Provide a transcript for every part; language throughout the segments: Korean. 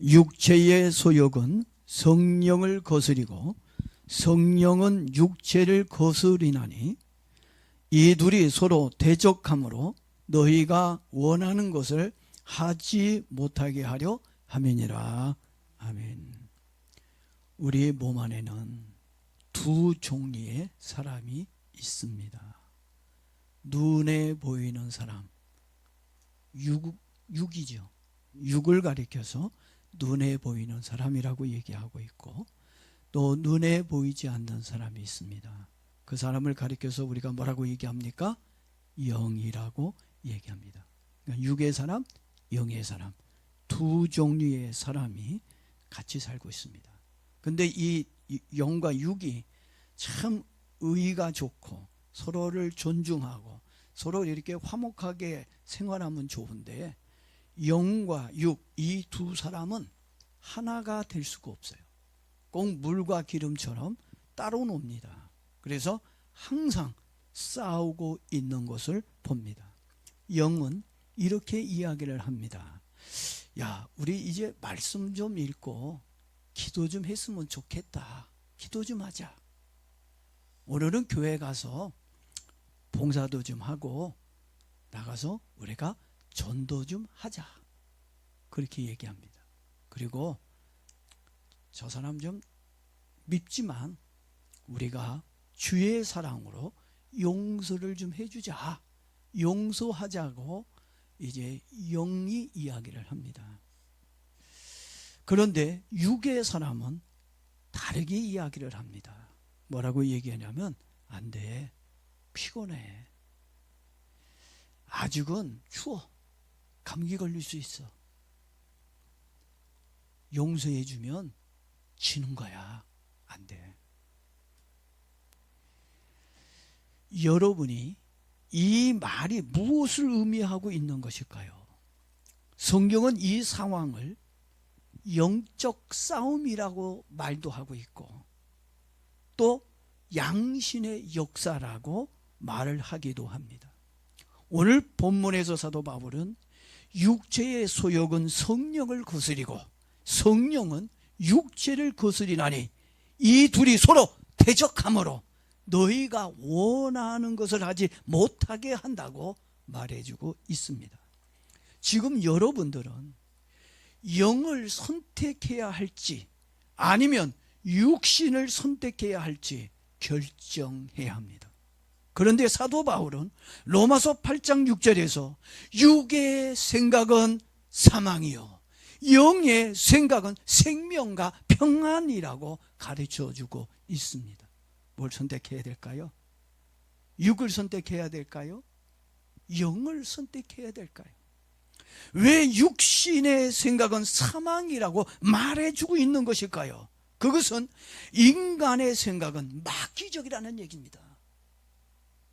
육체의 소욕은 성령을 거스리고 성령은 육체를 거스리나니 이 둘이 서로 대적함으로 너희가 원하는 것을 하지 못하게 하려 함이니라. 아멘. 우리 몸 안에는 두 종류의 사람이 있습니다. 눈에 보이는 사람, 육이죠. 육을 가리켜서 눈에 보이는 사람이라고 얘기하고 있고, 또 눈에 보이지 않는 사람이 있습니다. 그 사람을 가리켜서 우리가 뭐라고 얘기합니까? 영이라고 얘기합니다. 그러니까 육의 사람, 영의 사람, 두 종류의 사람이 같이 살고 있습니다. 근데 이 영과 육이 참 의가 좋고 서로를 존중하고 서로 이렇게 화목하게 생활하면 좋은데, 영과 육, 이 두 사람은 하나가 될 수가 없어요. 꼭 물과 기름처럼 따로 놉니다. 그래서 항상 싸우고 있는 것을 봅니다. 영은 이렇게 이야기를 합니다. 야, 우리 이제 말씀 좀 읽고 기도 좀 했으면 좋겠다. 기도 좀 하자. 오늘은 교회 가서 봉사도 좀 하고 나가서 우리가 전도 좀 하자. 그렇게 얘기합니다. 그리고 저 사람 좀 밉지만 우리가 주의 사랑으로 용서를 좀 해주자. 용서하자고 이제 영이 이야기를 합니다. 그런데 육의 사람은 다르게 이야기를 합니다. 뭐라고 얘기하냐면, 안 돼. 피곤해. 아직은 추워. 감기 걸릴 수 있어. 용서해주면 지는 거야. 안 돼. 여러분이 이 말이 무엇을 의미하고 있는 것일까요? 성경은 이 상황을 영적 싸움이라고 말도 하고 있고, 또 양신의 역사라고 말을 하기도 합니다. 오늘 본문에서 사도 바울은 육체의 소욕은 성령을 거스리고 성령은 육체를 거스리나니 이 둘이 서로 대적함으로 너희가 원하는 것을 하지 못하게 한다고 말해주고 있습니다. 지금 여러분들은 영을 선택해야 할지 아니면 육신을 선택해야 할지 결정해야 합니다. 그런데 사도 바울은 로마서 8장 6절에서 육의 생각은 사망이요 영의 생각은 생명과 평안이라고 가르쳐주고 있습니다. 뭘 선택해야 될까요? 육을 선택해야 될까요? 영을 선택해야 될까요? 왜 육신의 생각은 사망이라고 말해주고 있는 것일까요? 그것은 인간의 생각은 마귀적이라는 얘기입니다.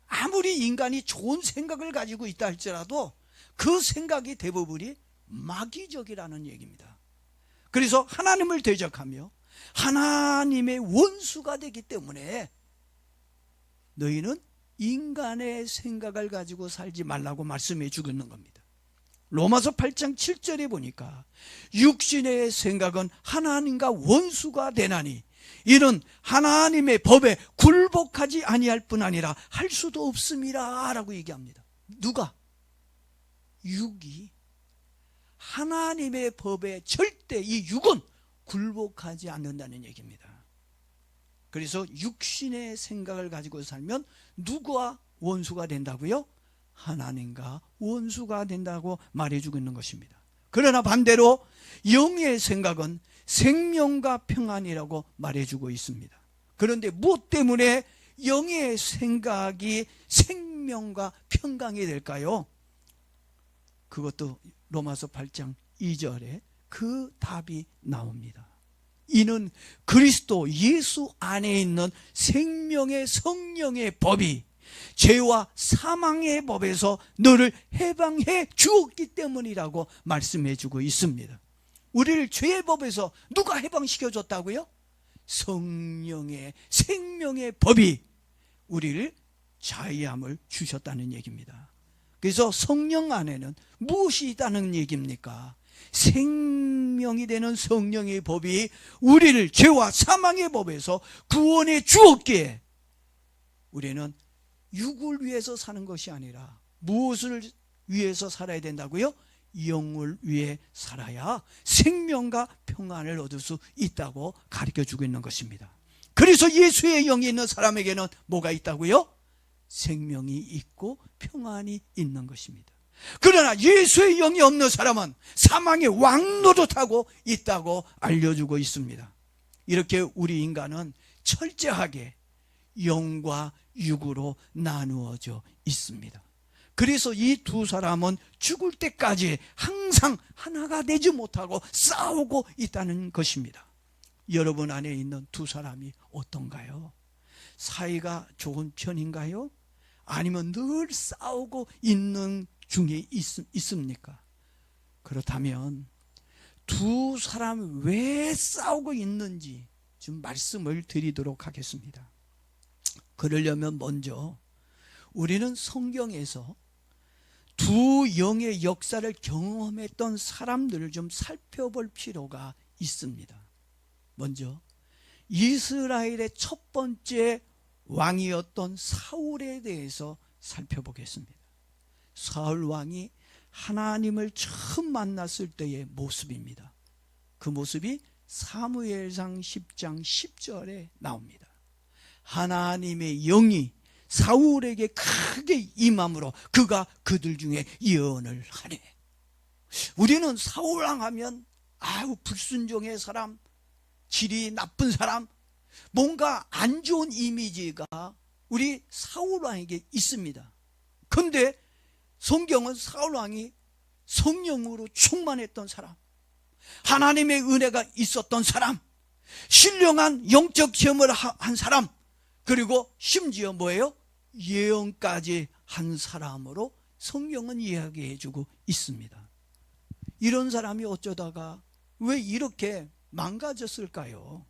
아무리 인간이 좋은 생각을 가지고 있다 할지라도 그 생각이 대부분이 마귀적이라는 얘기입니다. 그래서 하나님을 대적하며 하나님의 원수가 되기 때문에 너희는 인간의 생각을 가지고 살지 말라고 말씀해 주고 있는 겁니다. 로마서 8장 7절에 보니까 육신의 생각은 하나님과 원수가 되나니 이는 하나님의 법에 굴복하지 아니할 뿐 아니라 할 수도 없음이라 라고 얘기합니다. 누가? 육이 하나님의 법에 절대 이 육은 굴복하지 않는다는 얘기입니다. 그래서 육신의 생각을 가지고 살면 누구와 원수가 된다고요? 하나님과 원수가 된다고 말해주고 있는 것입니다. 그러나 반대로 영의 생각은 생명과 평안이라고 말해주고 있습니다. 그런데 무엇 때문에 영의 생각이 생명과 평강이 될까요? 그것도 로마서 8장 2절에 그 답이 나옵니다. 이는 그리스도 예수 안에 있는 생명의 성령의 법이 죄와 사망의 법에서 너를 해방해 주었기 때문이라고 말씀해 주고 있습니다. 우리를 죄의 법에서 누가 해방시켜 줬다고요? 성령의 생명의 법이 우리를 자유함을 주셨다는 얘기입니다. 그래서 성령 안에는 무엇이 있다는 얘기입니까? 생명의 생명이 되는 성령의 법이 우리를 죄와 사망의 법에서 구원해 주었기에 우리는 육을 위해서 사는 것이 아니라 무엇을 위해서 살아야 된다고요? 영을 위해 살아야 생명과 평안을 얻을 수 있다고 가르쳐주고 있는 것입니다. 그래서 예수의 영이 있는 사람에게는 뭐가 있다고요? 생명이 있고 평안이 있는 것입니다. 그러나 예수의 영이 없는 사람은 사망의 왕노릇하고 있다고 알려주고 있습니다. 이렇게 우리 인간은 철저하게 영과 육으로 나누어져 있습니다. 그래서 이 두 사람은 죽을 때까지 항상 하나가 되지 못하고 싸우고 있다는 것입니다. 여러분 안에 있는 두 사람이 어떤가요? 사이가 좋은 편인가요? 아니면 늘 싸우고 있는 중에 있습니까? 그렇다면 두 사람이 왜 싸우고 있는지 좀 말씀을 드리도록 하겠습니다. 그러려면 먼저 우리는 성경에서 두 영의 역사를 경험했던 사람들을 좀 살펴볼 필요가 있습니다. 먼저 이스라엘의 첫 번째 왕이었던 사울에 대해서 살펴보겠습니다. 사울 왕이 하나님을 처음 만났을 때의 모습입니다. 그 모습이 사무엘상 10장 10절에 나옵니다. 하나님의 영이 사울에게 크게 임함으로 그가 그들 중에 예언을 하네. 우리는 사울 왕 하면 불순종의 사람, 질이 나쁜 사람, 뭔가 안 좋은 이미지가 우리 사울 왕에게 있습니다. 그런데 성경은 사울 왕이 성령으로 충만했던 사람, 하나님의 은혜가 있었던 사람, 신령한 영적 체험을 한 사람, 그리고 심지어 뭐예요? 예언까지 한 사람으로 성경은 이야기해주고 있습니다. 이런 사람이 어쩌다가 왜 이렇게 망가졌을까요?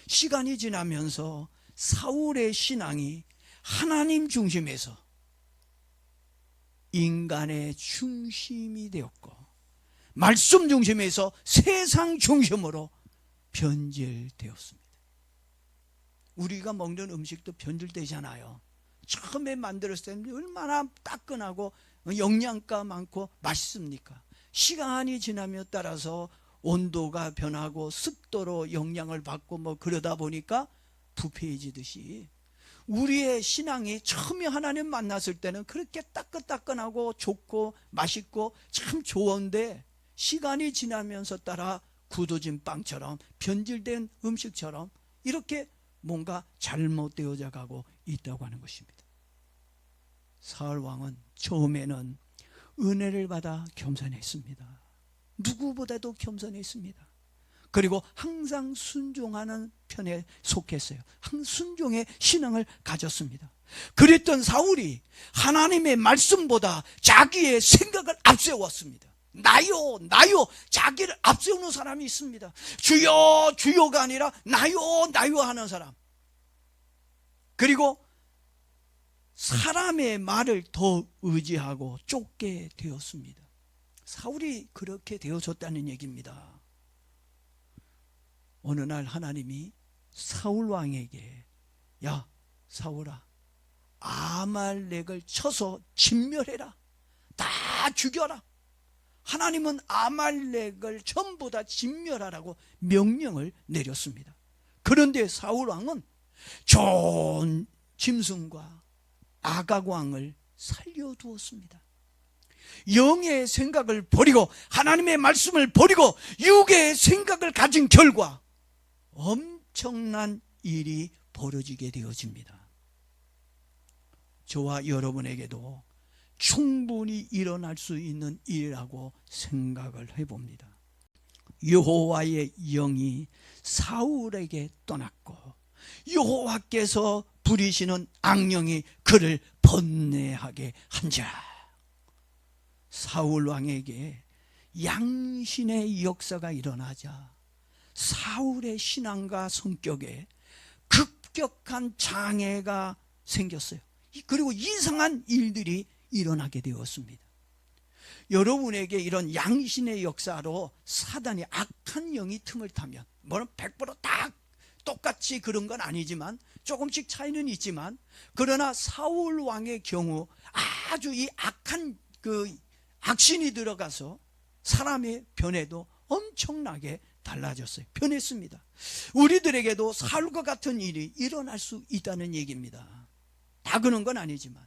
시간이 지나면서 사울의 신앙이 하나님 중심에서 인간의 중심이 되었고, 말씀 중심에서 세상 중심으로 변질되었습니다. 우리가 먹는 음식도 변질되잖아요. 처음에 만들었을 때는 얼마나 따끈하고 영양가 많고 맛있습니까? 시간이 지나며 따라서 온도가 변하고 습도로 영향을 받고 그러다 보니까 부패해지듯이 우리의 신앙이 처음에 하나님 만났을 때는 그렇게 따끈따끈하고 좋고 맛있고 참 좋은데 시간이 지나면서 따라 굳어진 빵처럼 변질된 음식처럼 이렇게 뭔가 잘못되어져 가고 있다고 하는 것입니다. 사울 왕은 처음에는 은혜를 받아 겸손했습니다. 누구보다도 겸손했습니다. 그리고 항상 순종하는 편에 속했어요. 순종의 신앙을 가졌습니다. 그랬던 사울이 하나님의 말씀보다 자기의 생각을 앞세웠습니다. 나요 자기를 앞세우는 사람이 있습니다. 주여 주여가 아니라 나요 하는 사람. 그리고 사람의 말을 더 의지하고 쫓게 되었습니다. 사울이 그렇게 되어졌다는 얘기입니다. 어느 날 하나님이 사울 왕에게 야 사울아, 아말렉을 쳐서 진멸해라, 다 죽여라. 하나님은 아말렉을 전부 다 진멸하라고 명령을 내렸습니다. 그런데 사울 왕은 좋은 짐승과 아각 왕을 살려두었습니다. 영의 생각을 버리고 하나님의 말씀을 버리고 육의 생각을 가진 결과 엄청난 일이 벌어지게 되어집니다. 저와 여러분에게도 충분히 일어날 수 있는 일이라고 생각을 해봅니다. 여호와의 영이 사울에게 떠났고 여호와께서 부리시는 악령이 그를 번뇌하게 한지라. 사울 왕에게 양신의 역사가 일어나자 사울의 신앙과 성격에 급격한 장애가 생겼어요. 그리고 이상한 일들이 일어나게 되었습니다. 여러분에게 이런 양신의 역사로 사단이 악한 영이 틈을 타면, 뭐는 100%다 똑같이 그런 건 아니지만 조금씩 차이는 있지만, 그러나 사울 왕의 경우 아주 이 악한 악신이 들어가서 사람의 변해도 엄청나게 달라졌어요. 변했습니다. 우리들에게도 사울과 같은 일이 일어날 수 있다는 얘기입니다. 다 그런 건 아니지만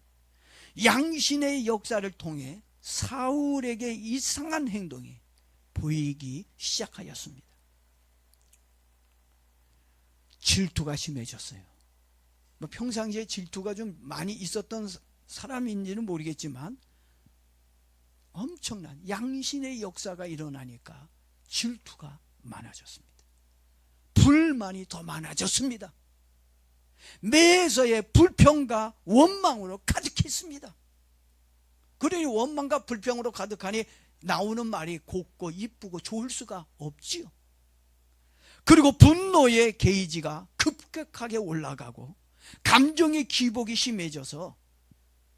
양신의 역사를 통해 사울에게 이상한 행동이 보이기 시작하였습니다. 질투가 심해졌어요. 평상시에 질투가 좀 많이 있었던 사람인지는 모르겠지만 엄청난 양신의 역사가 일어나니까 질투가 많아졌습니다. 불만이 더 많아졌습니다. 매서의 불평과 원망으로 가득했습니다. 그러니 원망과 불평으로 가득하니 나오는 말이 곱고 이쁘고 좋을 수가 없지요. 그리고 분노의 게이지가 급격하게 올라가고 감정의 기복이 심해져서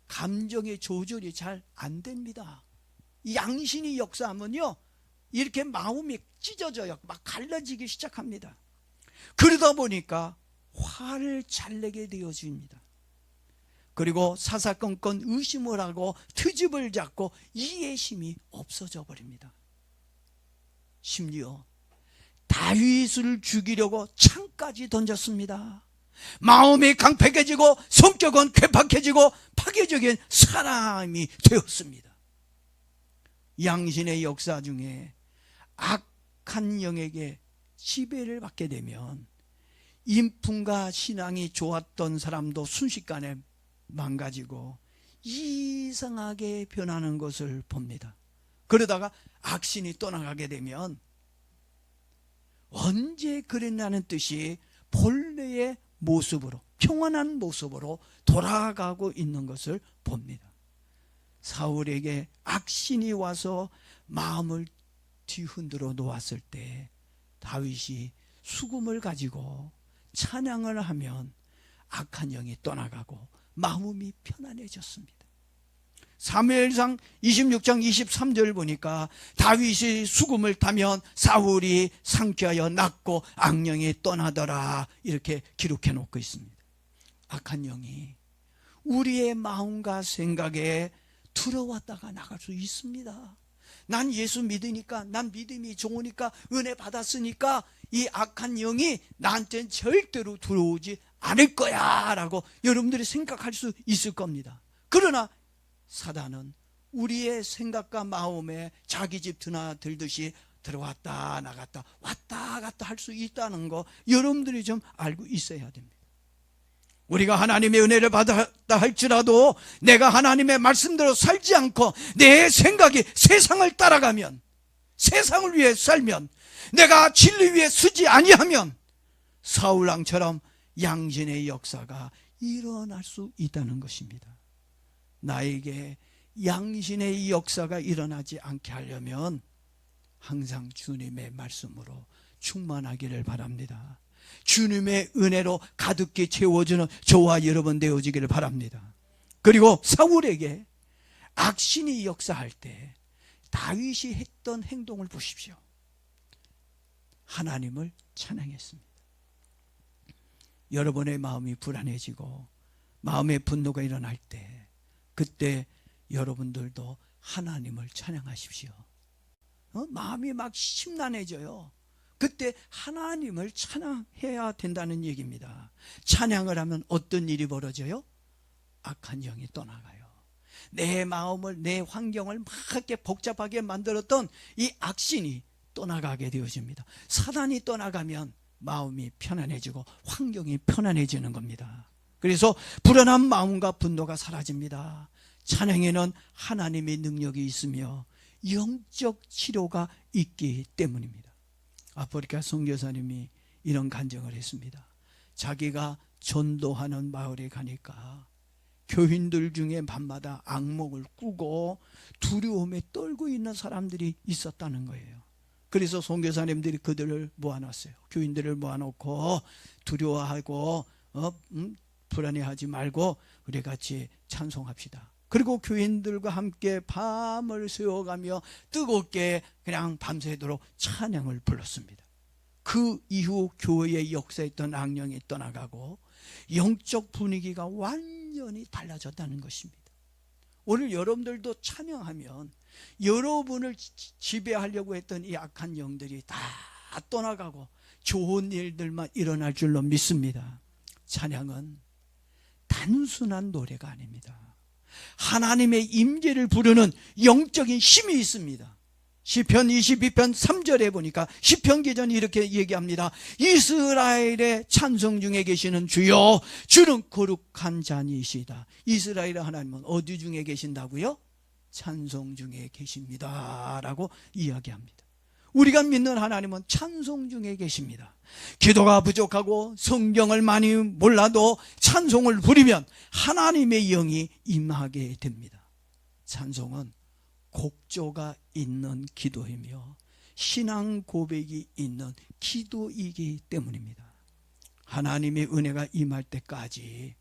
감정의 조절이 잘 안 됩니다. 양신이 역사하면요, 이렇게 마음이 찢어져요. 막 갈라지기 시작합니다. 그러다 보니까 화를 잘 내게 되어집니다. 그리고 사사건건 의심을 하고 트집을 잡고 이해심이 없어져 버립니다. 심지어 다윗을 죽이려고 창까지 던졌습니다. 마음이 강팍해지고 성격은 괴팍해지고 파괴적인 사람이 되었습니다. 양신의 역사 중에 악한 영에게 지배를 받게 되면 인품과 신앙이 좋았던 사람도 순식간에 망가지고 이상하게 변하는 것을 봅니다. 그러다가 악신이 떠나가게 되면 언제 그랬냐는 뜻이 본래의 모습으로, 평안한 모습으로 돌아가고 있는 것을 봅니다. 사울에게 악신이 와서 마음을 뒤흔들어 놓았을 때 다윗이 수금을 가지고 찬양을 하면 악한 영이 떠나가고 마음이 편안해졌습니다. 사무엘상 26장 23절 보니까 다윗이 수금을 타면 사울이 상쾌하여 낫고 악령이 떠나더라, 이렇게 기록해 놓고 있습니다. 악한 영이 우리의 마음과 생각에 들어왔다가 나갈 수 있습니다. 난 예수 믿으니까, 난 믿음이 좋으니까, 은혜 받았으니까 이 악한 영이 나한테는 절대로 들어오지 않을 거야 라고 여러분들이 생각할 수 있을 겁니다. 그러나 사단은 우리의 생각과 마음에 자기 집 드나들듯이 들어왔다 나갔다 왔다 갔다 할 수 있다는 거 여러분들이 좀 알고 있어야 됩니다. 우리가 하나님의 은혜를 받았다 할지라도 내가 하나님의 말씀대로 살지 않고 내 생각이 세상을 따라가면, 세상을 위해 살면, 내가 진리 위에 서지 아니하면 사울왕처럼 양신의 역사가 일어날 수 있다는 것입니다. 나에게 양신의 역사가 일어나지 않게 하려면 항상 주님의 말씀으로 충만하기를 바랍니다. 주님의 은혜로 가득히 채워주는 저와 여러분 되어지기를 바랍니다. 그리고 사울에게 악신이 역사할 때 다윗이 했던 행동을 보십시오. 하나님을 찬양했습니다. 여러분의 마음이 불안해지고 마음의 분노가 일어날 때, 그때 여러분들도 하나님을 찬양하십시오. 마음이 막 심란해져요. 그때 하나님을 찬양해야 된다는 얘기입니다. 찬양을 하면 어떤 일이 벌어져요? 악한 영이 떠나가요. 내 마음을, 내 환경을 막 이렇게 복잡하게 만들었던 이 악신이 떠나가게 되어집니다. 사단이 떠나가면 마음이 편안해지고 환경이 편안해지는 겁니다. 그래서 불안한 마음과 분노가 사라집니다. 찬양에는 하나님의 능력이 있으며 영적 치료가 있기 때문입니다. 아프리카 선교사님이 이런 간증을 했습니다. 자기가 전도하는 마을에 가니까 교인들 중에 밤마다 악몽을 꾸고 두려움에 떨고 있는 사람들이 있었다는 거예요. 그래서 선교사님들이 그들을 모아놨어요. 교인들을 모아놓고 두려워하고 불안해하지 말고 우리 같이 찬송합시다. 그리고 교인들과 함께 밤을 새워가며 뜨겁게 그냥 밤새도록 찬양을 불렀습니다. 그 이후 교회의 역사했던 악령이 떠나가고 영적 분위기가 완전히 달라졌다는 것입니다. 오늘 여러분들도 찬양하면 여러분을 지배하려고 했던 이 악한 영들이 다 떠나가고 좋은 일들만 일어날 줄로 믿습니다. 찬양은 단순한 노래가 아닙니다. 하나님의 임재를 부르는 영적인 힘이 있습니다. 시편 22편 3절에 보니까 시편 기전이 이렇게 얘기합니다. 이스라엘의 찬송 중에 계시는 주여, 주는 거룩한 자니시다. 이스라엘의 하나님은 어디 중에 계신다고요? 찬송 중에 계십니다 라고 이야기합니다. 우리가 믿는 하나님은 찬송 중에 계십니다. 기도가 부족하고 성경을 많이 몰라도 찬송을 부리면 하나님의 영이 임하게 됩니다. 찬송은 곡조가 있는 기도이며 신앙 고백이 있는 기도이기 때문입니다. 하나님의 은혜가 임할 때까지,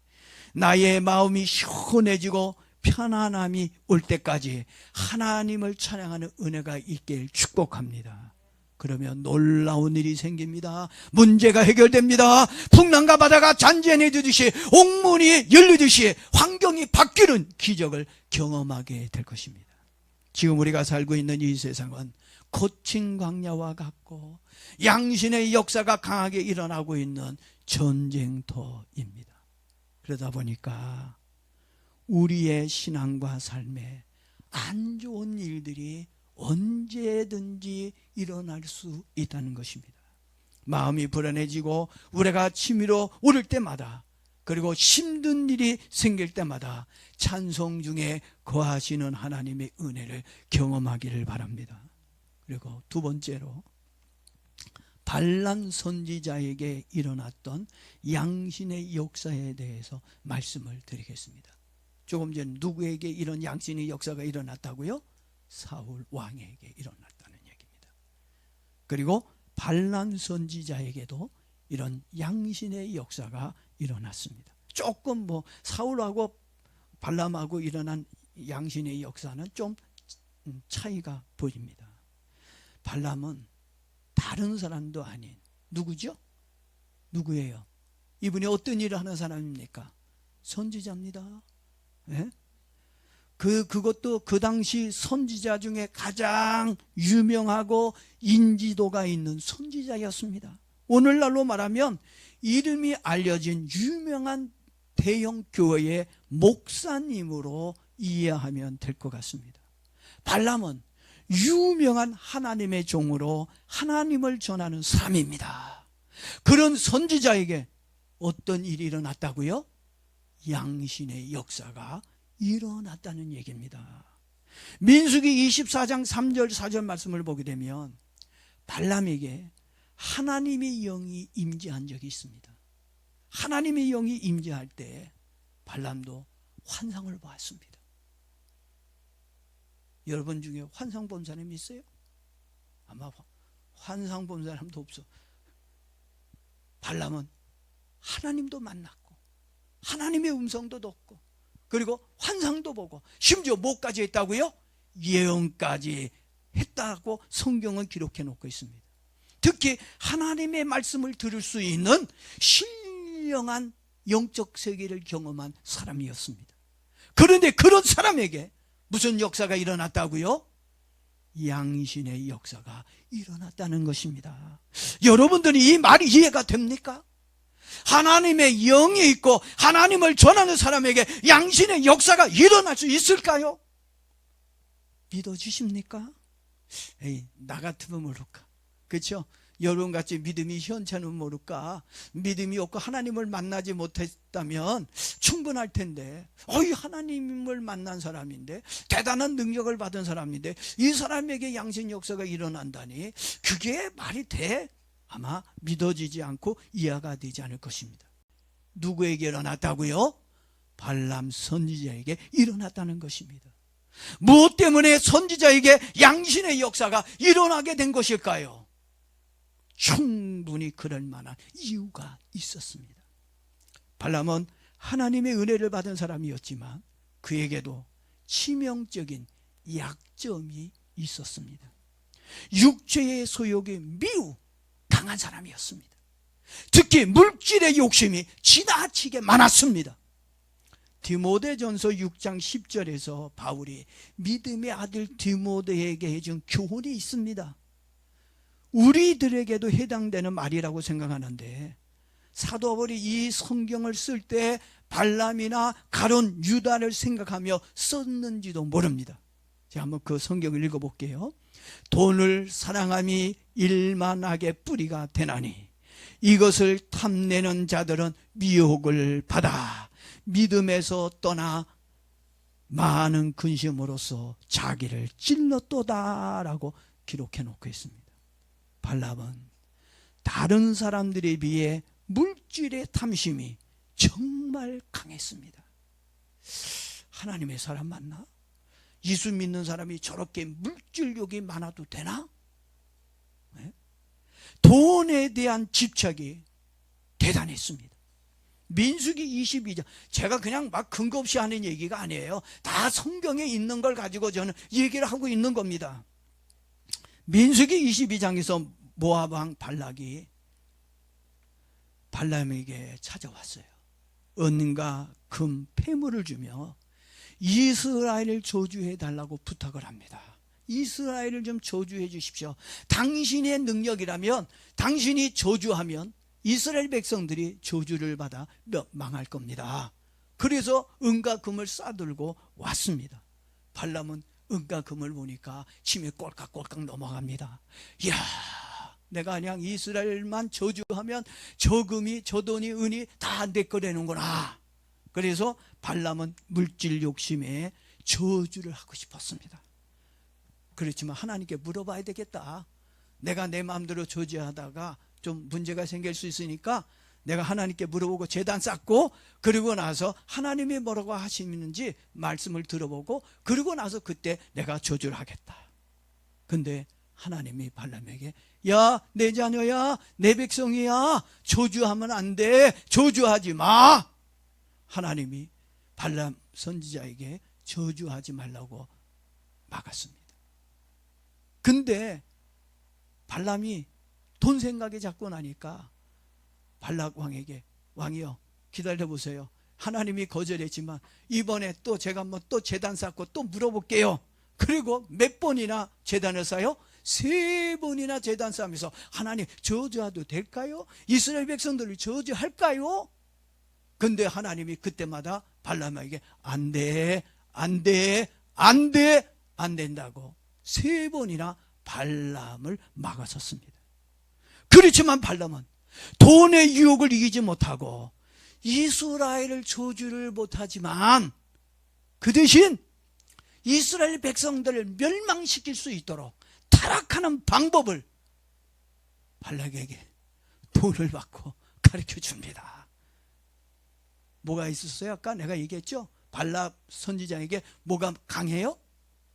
나의 마음이 시원해지고 편안함이 올 때까지 하나님을 찬양하는 은혜가 있길 축복합니다. 그러면 놀라운 일이 생깁니다. 문제가 해결됩니다. 풍랑과 바다가 잔잔해지듯이, 옥문이 열리듯이 환경이 바뀌는 기적을 경험하게 될 것입니다. 지금 우리가 살고 있는 이 세상은 거친 광야와 같고 양신의 역사가 강하게 일어나고 있는 전쟁터입니다. 그러다 보니까 우리의 신앙과 삶에 안 좋은 일들이 언제든지 일어날 수 있다는 것입니다. 마음이 불안해지고 우리가 치밀어 오를 때마다, 그리고 힘든 일이 생길 때마다 찬송 중에 거하시는 하나님의 은혜를 경험하기를 바랍니다. 그리고 두 번째로, 발람 선지자에게 일어났던 양신의 역사에 대해서 말씀을 드리겠습니다. 조금 전 누구에게 이런 양신의 역사가 일어났다고요? 사울 왕에게 일어났다는 얘기입니다. 그리고 발람 선지자에게도 이런 양신의 역사가 일어났습니다. 조금 사울하고 발람하고 일어난 양신의 역사는 좀 차이가 보입니다. 발람은 다른 사람도 아닌 누구죠? 누구예요? 이분이 어떤 일을 하는 사람입니까? 선지자입니다. 네? 그것도 그 당시 선지자 중에 가장 유명하고 인지도가 있는 선지자였습니다. 오늘날로 말하면 이름이 알려진 유명한 대형 교회의 목사님으로 이해하면 될 것 같습니다. 발람은 유명한 하나님의 종으로 하나님을 전하는 사람입니다. 그런 선지자에게 어떤 일이 일어났다고요? 양신의 역사가 일어났다는 얘기입니다. 민수기 24장 3절 4절 말씀을 보게 되면 발람에게 하나님의 영이 임재한 적이 있습니다. 하나님의 영이 임재할 때 발람도 환상을 보았습니다. 여러분 중에 환상 본 사람이 있어요? 아마 환상 본 사람도 없어. 발람은 하나님도 만났고 하나님의 음성도 듣고 그리고 환상도 보고 심지어 뭐까지 했다고요? 예언까지 했다고 성경은 기록해 놓고 있습니다. 특히 하나님의 말씀을 들을 수 있는 신령한 영적 세계를 경험한 사람이었습니다. 그런데 그런 사람에게 무슨 역사가 일어났다고요? 양신의 역사가 일어났다는 것입니다. 여러분들이 이 말이 이해가 됩니까? 하나님의 영이 있고 하나님을 전하는 사람에게 양신의 역사가 일어날 수 있을까요? 믿어주십니까? 에이, 나 같으면 모를까? 그렇죠? 여러분같이 믿음이 현찮으면 모를까? 믿음이 없고 하나님을 만나지 못했다면 충분할 텐데, 하나님을 만난 사람인데, 대단한 능력을 받은 사람인데 이 사람에게 양신 역사가 일어난다니 그게 말이 돼? 아마 믿어지지 않고 이해가 되지 않을 것입니다. 누구에게 일어났다고요? 발람 선지자에게 일어났다는 것입니다. 무엇 때문에 선지자에게 양신의 역사가 일어나게 된 것일까요? 충분히 그럴 만한 이유가 있었습니다. 발람은 하나님의 은혜를 받은 사람이었지만 그에게도 치명적인 약점이 있었습니다. 육체의 소욕이 매우 강한 사람이었습니다. 특히 물질의 욕심이 지나치게 많았습니다. 디모데전서 6장 10절에서 바울이 믿음의 아들 디모데에게 해준 교훈이 있습니다. 우리들에게도 해당되는 말이라고 생각하는데, 사도 바울이 이 성경을 쓸 때 발람이나 가룟 유다를 생각하며 썼는지도 모릅니다. 제가 한번 그 성경을 읽어볼게요. 돈을 사랑함이 일만하게 뿌리가 되나니 이것을 탐내는 자들은 미혹을 받아 믿음에서 떠나 많은 근심으로써 자기를 찔렀도다라고 기록해 놓고 있습니다. 발람은 다른 사람들에 비해 물질의 탐심이 정말 강했습니다. 하나님의 사람 맞나? 예수 믿는 사람이 저렇게 물질욕이 많아도 되나? 네? 돈에 대한 집착이 대단했습니다. 민수기 22장, 제가 그냥 막 근거 없이 하는 얘기가 아니에요. 다 성경에 있는 걸 가지고 저는 얘기를 하고 있는 겁니다. 민수기 22장에서 모압 왕 발락이 발람에게 찾아왔어요. 은과 금, 폐물을 주며 이스라엘을 저주해 달라고 부탁을 합니다. 이스라엘을 좀 저주해 주십시오. 당신의 능력이라면, 당신이 저주하면 이스라엘 백성들이 저주를 받아 망할 겁니다. 그래서 은과 금을 싸들고 왔습니다. 발람은 은과 금을 보니까 침이 꼴깍꼴깍 넘어갑니다. 이야, 내가 그냥 이스라엘만 저주하면 저 금이, 저 돈이, 은이 다 내 거라는구나. 그래서 발람은 물질 욕심에 저주를 하고 싶었습니다. 그렇지만 하나님께 물어봐야 되겠다. 내가 내 마음대로 저주하다가 좀 문제가 생길 수 있으니까 내가 하나님께 물어보고 제단 쌓고, 그리고 나서 하나님이 뭐라고 하시는지 말씀을 들어보고, 그리고 나서 그때 내가 저주를 하겠다. 근데 하나님이 발람에게, 야, 내 자녀야, 내 백성이야, 저주하면 안 돼. 저주하지 마. 하나님이 발람 선지자에게 저주하지 말라고 막았습니다. 근데 발람이 돈 생각이 자꾸 나니까 발락 왕에게, 왕이여 기다려보세요. 하나님이 거절했지만 이번에 또 제가 한번 또 제단 쌓고 또 물어볼게요. 그리고 몇 번이나 제단을 쌓아요? 3번이나 제단 쌓으면서, 하나님 저주해도 될까요? 이스라엘 백성들을 저주할까요? 근데 하나님이 그때마다 발람에게 안 돼, 안 돼, 안 돼, 안 된다고 3번이나 발람을 막아섰습니다. 그렇지만 발람은 돈의 유혹을 이기지 못하고 이스라엘을 저주를 못하지만 그 대신 이스라엘 백성들을 멸망시킬 수 있도록 타락하는 방법을 발락에게 돈을 받고 가르쳐 줍니다. 뭐가 있었어요? 아까 내가 얘기했죠? 발락 선지자에게 뭐가 강해요?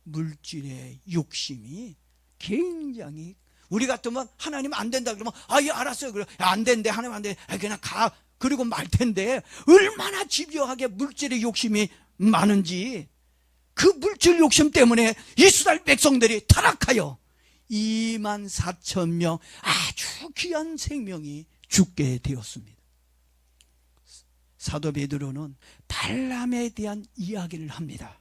물질의 욕심이 굉장히, 우리 같으면 하나님 안 된다 그러면 예 알았어요. 그래 안 된대, 하나님 안 돼, 그냥 가, 그리고 말 텐데, 얼마나 집요하게 물질의 욕심이 많은지, 그 물질 욕심 때문에 이스라엘 백성들이 타락하여 24,000명 아주 귀한 생명이 죽게 되었습니다. 사도 베드로는 발람에 대한 이야기를 합니다.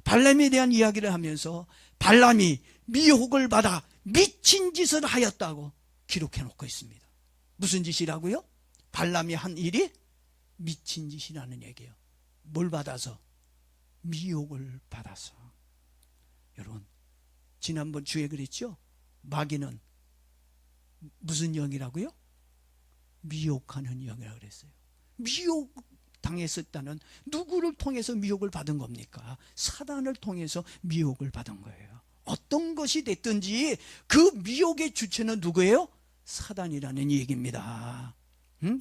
발람에 대한 이야기를 하면서 발람이 미혹을 받아 미친 짓을 하였다고 기록해 놓고 있습니다. 무슨 짓이라고요? 발람이 한 일이 미친 짓이라는 얘기예요. 뭘 받아서? 미혹을 받아서. 여러분, 지난번 주에 그랬죠? 마귀는 무슨 영이라고요? 미혹하는 영이라고 그랬어요. 미혹 당했었다는, 누구를 통해서 미혹을 받은 겁니까? 사단을 통해서 미혹을 받은 거예요. 어떤 것이 됐든지 그 미혹의 주체는 누구예요? 사단이라는 얘기입니다.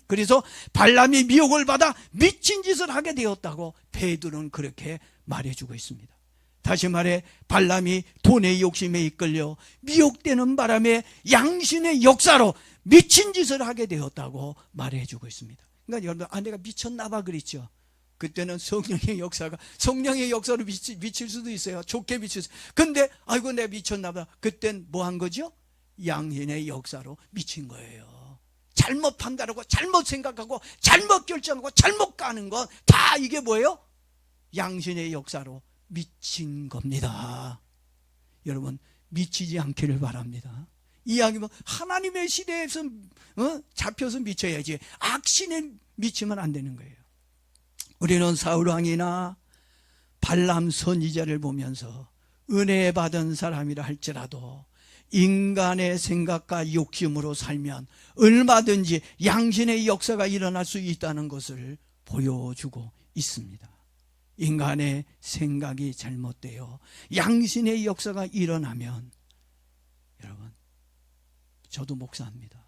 그래서 발람이 미혹을 받아 미친 짓을 하게 되었다고 베드로는 그렇게 말해주고 있습니다. 다시 말해 발람이 돈의 욕심에 이끌려 미혹되는 바람에 양신의 역사로 미친 짓을 하게 되었다고 말해주고 있습니다. 그러니까 여러분, 내가 미쳤나 봐 그랬죠. 그때는 성령의 역사로 미칠 수도 있어요. 좋게 미칠 수. 근데 아이고 내가 미쳤나 봐. 그땐 뭐 한 거죠? 양심의 역사로 미친 거예요. 잘못 판단하고 잘못 생각하고 잘못 결정하고 잘못 가는 건 다 이게 뭐예요? 양심의 역사로 미친 겁니다. 여러분 미치지 않기를 바랍니다. 이야기면 하나님의 시대에서 잡혀서 미쳐야지 악신에 미치면 안 되는 거예요. 우리는 사울왕이나 발람 선지자를 보면서 은혜 받은 사람이라 할지라도 인간의 생각과 욕심으로 살면 얼마든지 양심의 역사가 일어날 수 있다는 것을 보여주고 있습니다. 인간의 생각이 잘못되어 양심의 역사가 일어나면, 여러분 저도 목사입니다.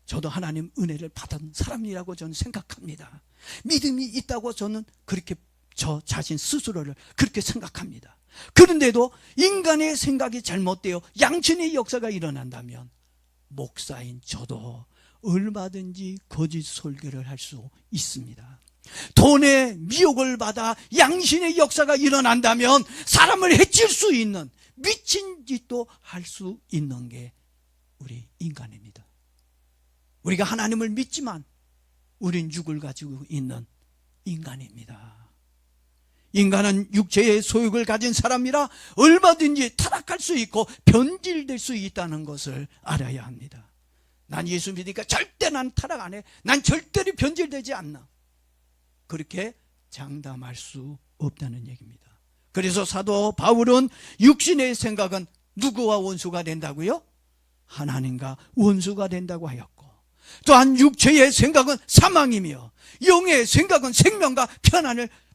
저도 하나님 은혜를 받은 사람이라고 저는 생각합니다. 믿음이 있다고 저는 그렇게 저 자신 스스로를 그렇게 생각합니다. 그런데도 인간의 생각이 잘못되어 양심의 역사가 일어난다면 목사인 저도 얼마든지 거짓 설교를 할 수 있습니다. 돈의 미혹을 받아 양심의 역사가 일어난다면 사람을 해칠 수 있는 미친 짓도 할 수 있는 게 우리 인간입니다. 우리가 하나님을 믿지만 우린 육을 가지고 있는 인간입니다. 인간은 육체의 소욕을 가진 사람이라 얼마든지 타락할 수 있고 변질될 수 있다는 것을 알아야 합니다. 난 예수 믿으니까 절대 난 타락 안 해. 난 절대로 변질되지 않나. 그렇게 장담할 수 없다는 얘기입니다. 그래서 사도 바울은 육신의 생각은 누구와 원수가 된다고요? 하나님과 원수가 된다고 하였고, 또한 육체의 생각은 사망이며 영의 생각은 생명과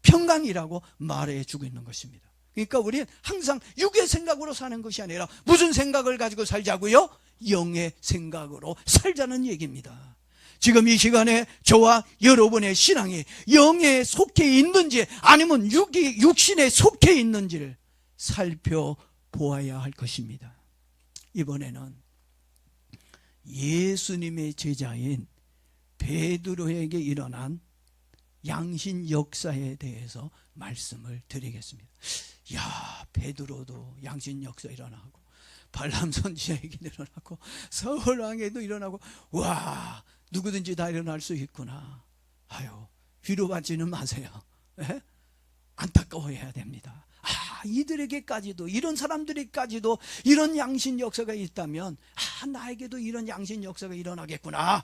평강이라고 말해주고 있는 것입니다. 그러니까 우리는 항상 육의 생각으로 사는 것이 아니라 무슨 생각을 가지고 살자고요? 영의 생각으로 살자는 얘기입니다. 지금 이 시간에 저와 여러분의 신앙이 영에 속해 있는지 아니면 육신에 속해 있는지를 살펴보아야 할 것입니다. 이번에는 예수님의 제자인 베드로에게 일어난 양신 역사에 대해서 말씀을 드리겠습니다. 야, 베드로도 양신 역사 일어나고 발람 선지자에게 일어나고 사울왕에도 일어나고, 와, 누구든지 다 일어날 수 있구나. 아유, 위로받지는 마세요. 에? 안타까워해야 됩니다. 이들에게까지도, 이런 사람들에게까지도 이런 양신 역사가 있다면 나에게도 이런 양신 역사가 일어나겠구나.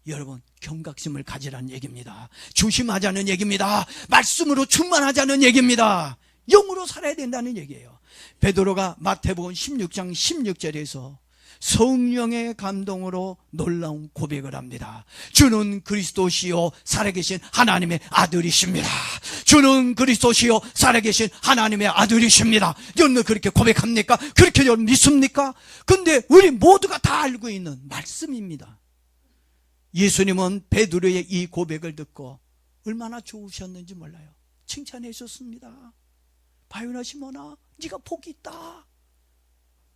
여러분 경각심을 가지라는 얘기입니다. 조심하자는 얘기입니다. 말씀으로 충만하자는 얘기입니다. 영으로 살아야 된다는 얘기예요. 베드로가 마태복음 16장 16절에서 성령의 감동으로 놀라운 고백을 합니다. 주는 그리스도시요 살아계신 하나님의 아들이십니다. 주는 그리스도시요 살아계신 하나님의 아들이십니다. 여러분 그렇게 고백합니까? 그렇게 여러분 믿습니까? 근데 우리 모두가 다 알고 있는 말씀입니다. 예수님은 베드로의 이 고백을 듣고 얼마나 좋으셨는지 몰라요. 칭찬해 주셨습니다. 바요나 시몬아, 네가 복이 있다.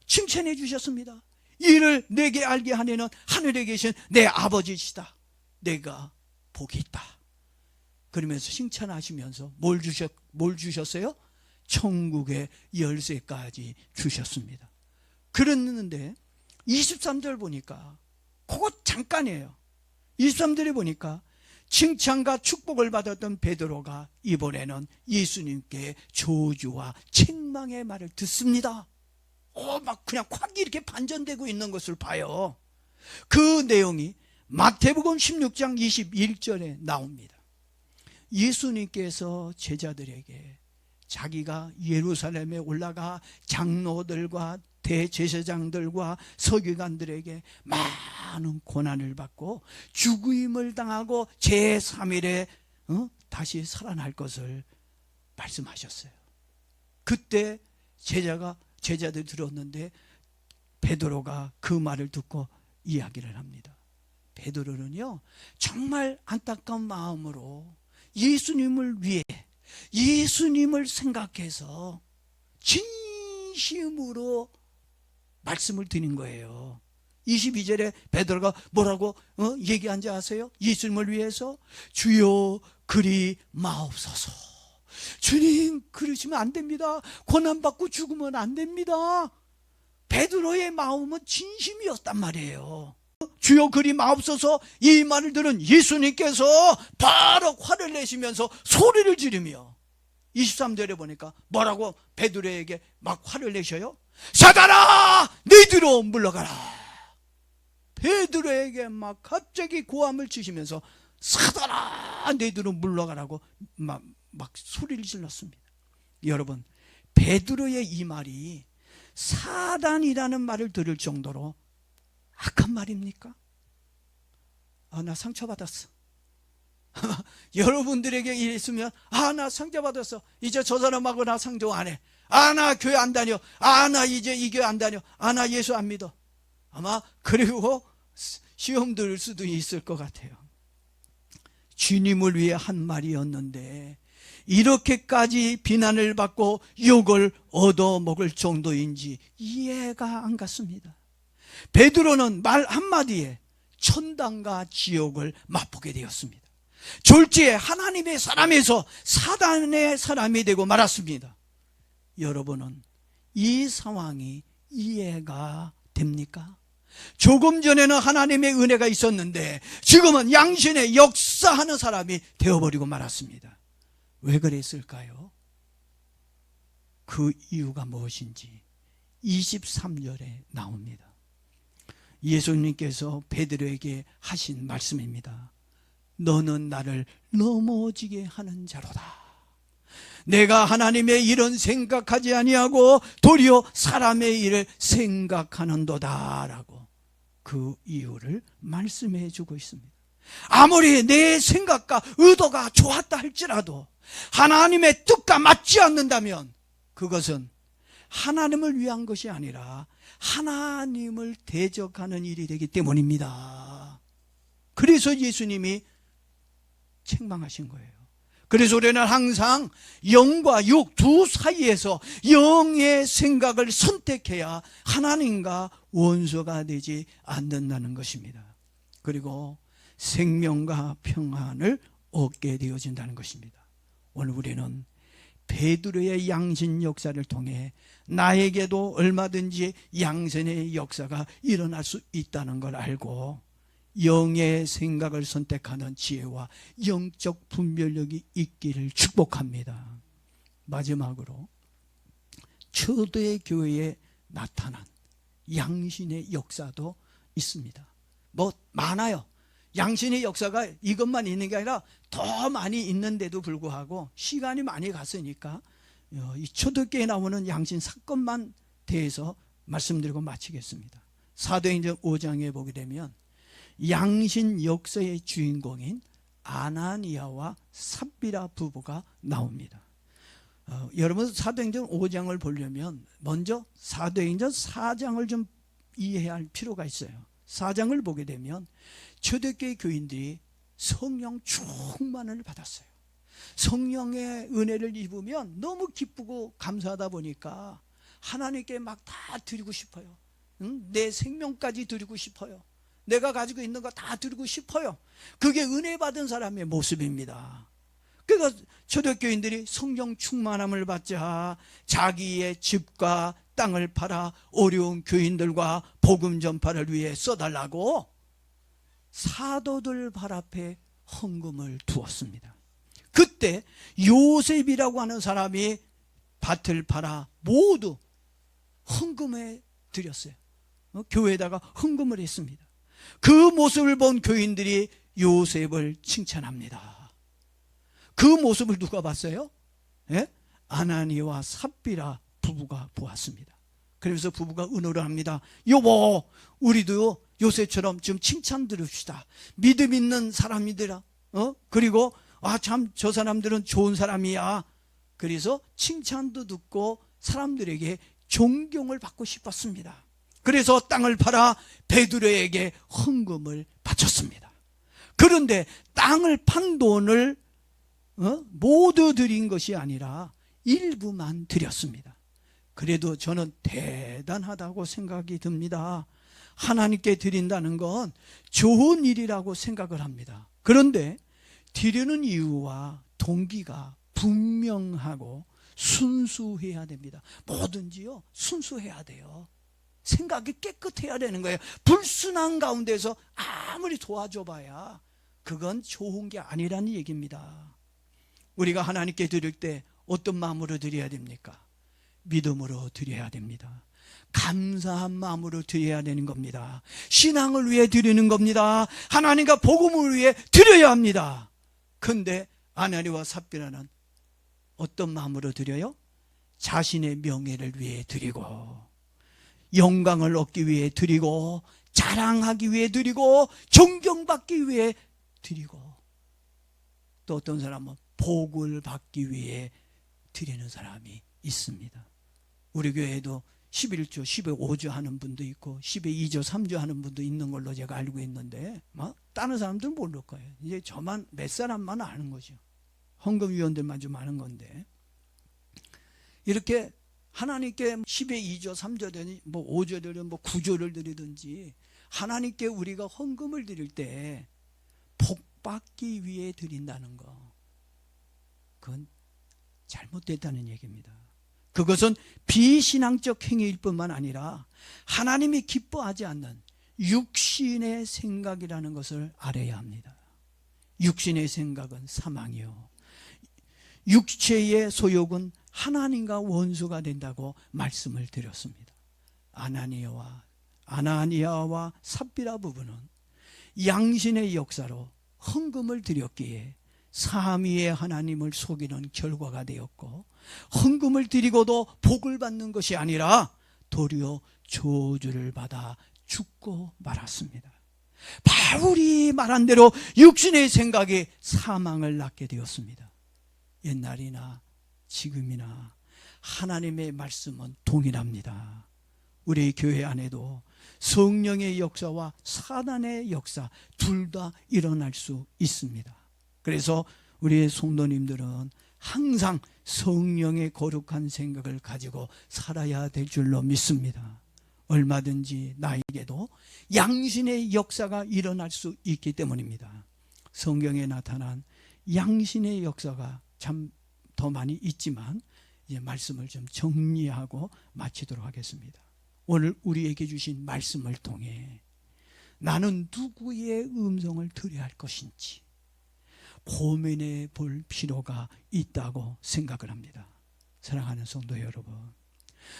칭찬해 주셨습니다. 이를 내게 알게 하려는 하늘에 계신 내 아버지시다. 내가 복이 있다. 그러면서 칭찬하시면서 뭘 주셨어요? 천국의 열쇠까지 주셨습니다. 그랬는데 23절 보니까 그거 잠깐이에요. 23절에 보니까 칭찬과 축복을 받았던 베드로가 이번에는 예수님께 저주와 책망의 말을 듣습니다. 막 그냥 확 이렇게 반전되고 있는 것을 봐요. 그 내용이 마태복음 16장 21절에 나옵니다. 예수님께서 제자들에게 자기가 예루살렘에 올라가 장로들과 대제사장들과 서기관들에게 많은 고난을 받고 죽임을 당하고 제3일에 다시 살아날 것을 말씀하셨어요. 그때 제자들 들었는데 베드로가 그 말을 듣고 이야기를 합니다. 베드로는요 정말 안타까운 마음으로 예수님을 위해 예수님을 생각해서 진심으로 말씀을 드린 거예요. 22절에 베드로가 뭐라고 얘기한지 아세요? 예수님을 위해서 주여 그리 마옵소서. 주님 그러시면 안 됩니다. 고난받고 죽으면 안 됩니다. 베드로의 마음은 진심이었단 말이에요. 주여 그리 마옵소서 이 말을 들은 예수님께서 바로 화를 내시면서 소리를 지르며 23절에 보니까 뭐라고 베드로에게 막 화를 내셔요? 사단아 네 뒤로 물러가라. 베드로에게 막 갑자기 고함을 치시면서 사단아 네 뒤로 물러가라고 막 소리를 질렀습니다. 여러분, 베드로의 이 말이 사단이라는 말을 들을 정도로 악한 말입니까? 나 상처받았어. 여러분들에게 이랬으면 나 상처받았어. 이제 저 사람하고 나 상조 안 해. 나 교회 안 다녀. 나 이제 이 교회 안 다녀. 나 예수 안 믿어. 아마 그리고 시험 들을 수도 있을 것 같아요. 주님을 위해 한 말이었는데 이렇게까지 비난을 받고 욕을 얻어먹을 정도인지 이해가 안 갔습니다. 베드로는 말 한마디에 천당과 지옥을 맛보게 되었습니다. 졸지에 하나님의 사람에서 사단의 사람이 되고 말았습니다. 여러분은 이 상황이 이해가 됩니까? 조금 전에는 하나님의 은혜가 있었는데 지금은 양신의 역사하는 사람이 되어버리고 말았습니다. 왜 그랬을까요? 그 이유가 무엇인지 23절에 나옵니다. 예수님께서 베드로에게 하신 말씀입니다. 너는 나를 넘어지게 하는 자로다. 내가 하나님의 일은 생각하지 아니하고 도리어 사람의 일을 생각하는도다 라고 그 이유를 말씀해 주고 있습니다. 아무리 내 생각과 의도가 좋았다 할지라도 하나님의 뜻과 맞지 않는다면 그것은 하나님을 위한 것이 아니라 하나님을 대적하는 일이 되기 때문입니다. 그래서 예수님이 책망하신 거예요. 그래서 우리는 항상 영과 육 두 사이에서 영의 생각을 선택해야 하나님과 원수가 되지 않는다는 것입니다. 그리고 생명과 평안을 얻게 되어진다는 것입니다. 오늘 우리는 베드로의 양신 역사를 통해 나에게도 얼마든지 양신의 역사가 일어날 수 있다는 걸 알고 영의 생각을 선택하는 지혜와 영적 분별력이 있기를 축복합니다. 마지막으로 초대교회에 나타난 양신의 역사도 있습니다. 많아요. 양신의 역사가 이것만 있는 게 아니라 더 많이 있는데도 불구하고 시간이 많이 갔으니까 이 초대교회에 나오는 양신 사건만 대해서 말씀드리고 마치겠습니다. 사도행전 5장에 보게 되면 양신 역사의 주인공인 아나니아와 삽비라 부부가 나옵니다. 여러분 사도행전 5장을 보려면 먼저 사도행전 4장을 좀 이해해야 할 필요가 있어요. 4장을 보게 되면 초대교회 교인들이 성령 충만을 받았어요. 성령의 은혜를 입으면 너무 기쁘고 감사하다 보니까 하나님께 막 다 드리고 싶어요. 내 생명까지 드리고 싶어요. 내가 가지고 있는 거 다 드리고 싶어요. 그게 은혜 받은 사람의 모습입니다. 그러니까 초대교인들이 성령 충만함을 받자 자기의 집과 땅을 팔아 어려운 교인들과 복음 전파를 위해 써달라고 사도들 발 앞에 헌금을 두었습니다. 그때 요셉이라고 하는 사람이 밭을 팔아 모두 헌금해 드렸어요. 교회에다가 헌금을 했습니다. 그 모습을 본 교인들이 요셉을 칭찬합니다. 그 모습을 누가 봤어요? 예? 아나니와 삽비라 부부가 보았습니다. 그래서 부부가 은호를 합니다. 여보, 우리도 요셉처럼 좀 칭찬 들읍시다. 믿음 있는 사람이더라. 그리고 참 저 사람들은 좋은 사람이야. 그래서 칭찬도 듣고 사람들에게 존경을 받고 싶었습니다. 그래서 땅을 팔아 베드로에게 헌금을 바쳤습니다. 그런데 땅을 판 돈을 모두 드린 것이 아니라 일부만 드렸습니다. 그래도 저는 대단하다고 생각이 듭니다. 하나님께 드린다는 건 좋은 일이라고 생각을 합니다. 그런데 드리는 이유와 동기가 분명하고 순수해야 됩니다. 뭐든지요, 순수해야 돼요. 생각이 깨끗해야 되는 거예요. 불순한 가운데서 아무리 도와줘 봐야 그건 좋은 게 아니라는 얘기입니다. 우리가 하나님께 드릴 때 어떤 마음으로 드려야 됩니까? 믿음으로 드려야 됩니다. 감사한 마음으로 드려야 되는 겁니다. 신앙을 위해 드리는 겁니다. 하나님과 복음을 위해 드려야 합니다. 그런데 아나니와 삽비라는 어떤 마음으로 드려요? 자신의 명예를 위해 드리고, 영광을 얻기 위해 드리고, 자랑하기 위해 드리고, 존경받기 위해 드리고, 또 어떤 사람은 복을 받기 위해 드리는 사람이 있습니다. 우리 교회에도 11조, 15조 하는 분도 있고 12조, 3조 하는 분도 있는 걸로 제가 알고 있는데, 다른 사람들은 모를 거예요. 이제 저만 몇 사람만 아는 거죠. 헌금위원들만 좀 아는 건데, 이렇게 하나님께 10의 2조, 3조든지 5조든 9조를 드리든지 하나님께 우리가 헌금을 드릴 때 복받기 위해 드린다는 거, 그건 잘못됐다는 얘기입니다. 그것은 비신앙적 행위일 뿐만 아니라 하나님이 기뻐하지 않는 육신의 생각이라는 것을 알아야 합니다. 육신의 생각은 사망이요, 육체의 소욕은 하나님과 원수가 된다고 말씀을 드렸습니다. 아나니아와 삽비라 부부는 양신의 역사로 헌금을 드렸기에 삼위의 하나님을 속이는 결과가 되었고, 헌금을 드리고도 복을 받는 것이 아니라 도리어 저주를 받아 죽고 말았습니다. 바울이 말한 대로 육신의 생각이 사망을 낳게 되었습니다. 옛날이나 지금이나 하나님의 말씀은 동일합니다. 우리 교회 안에도 성령의 역사와 사단의 역사 둘 다 일어날 수 있습니다. 그래서 우리의 성도님들은 항상 성령의 거룩한 생각을 가지고 살아야 될 줄로 믿습니다. 얼마든지 나에게도 양신의 역사가 일어날 수 있기 때문입니다. 성경에 나타난 양신의 역사가 참 더 많이 있지만 이제 말씀을 좀 정리하고 마치도록 하겠습니다. 오늘 우리에게 주신 말씀을 통해 나는 누구의 음성을 들어야 할 것인지 고민해 볼 필요가 있다고 생각을 합니다. 사랑하는 성도 여러분,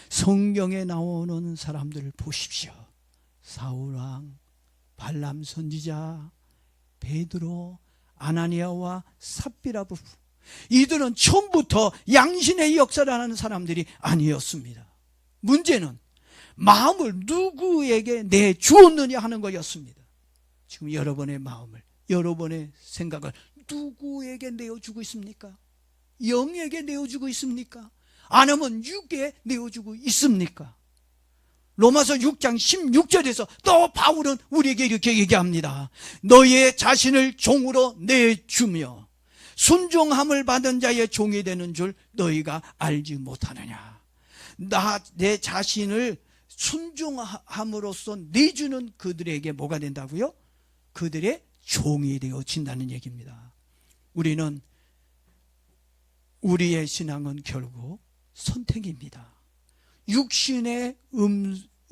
성경에 나오는 사람들을 보십시오. 사울왕, 발람 선지자, 베드로, 아나니아와 삽비라 부부, 이들은 처음부터 양신의 역사라는 사람들이 아니었습니다. 문제는 마음을 누구에게 내주었느냐 하는 거였습니다. 지금 여러분의 마음을, 여러분의 생각을 누구에게 내어주고 있습니까? 영에게 내어주고 있습니까? 아니면 육에 내어주고 있습니까? 로마서 6장 16절에서 또 바울은 우리에게 이렇게 얘기합니다. 너의 자신을 종으로 내주며 순종함을 받은 자의 종이 되는 줄 너희가 알지 못하느냐. 내 자신을 순종함으로써 내주는 그들에게 뭐가 된다고요? 그들의 종이 되어진다는 얘기입니다. 우리의 신앙은 결국 선택입니다. 육신의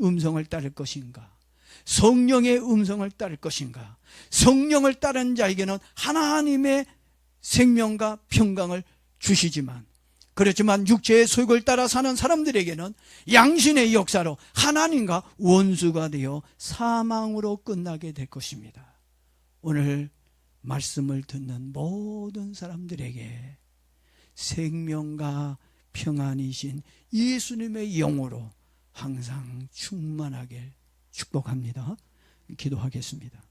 음성을 따를 것인가, 성령의 음성을 따를 것인가. 성령을 따른 자에게는 하나님의 생명과 평강을 주시지만, 그렇지만 육체의 소욕을 따라 사는 사람들에게는 양신의 역사로 하나님과 원수가 되어 사망으로 끝나게 될 것입니다. 오늘 말씀을 듣는 모든 사람들에게 생명과 평안이신 예수님의 영으로 항상 충만하게 축복합니다. 기도하겠습니다.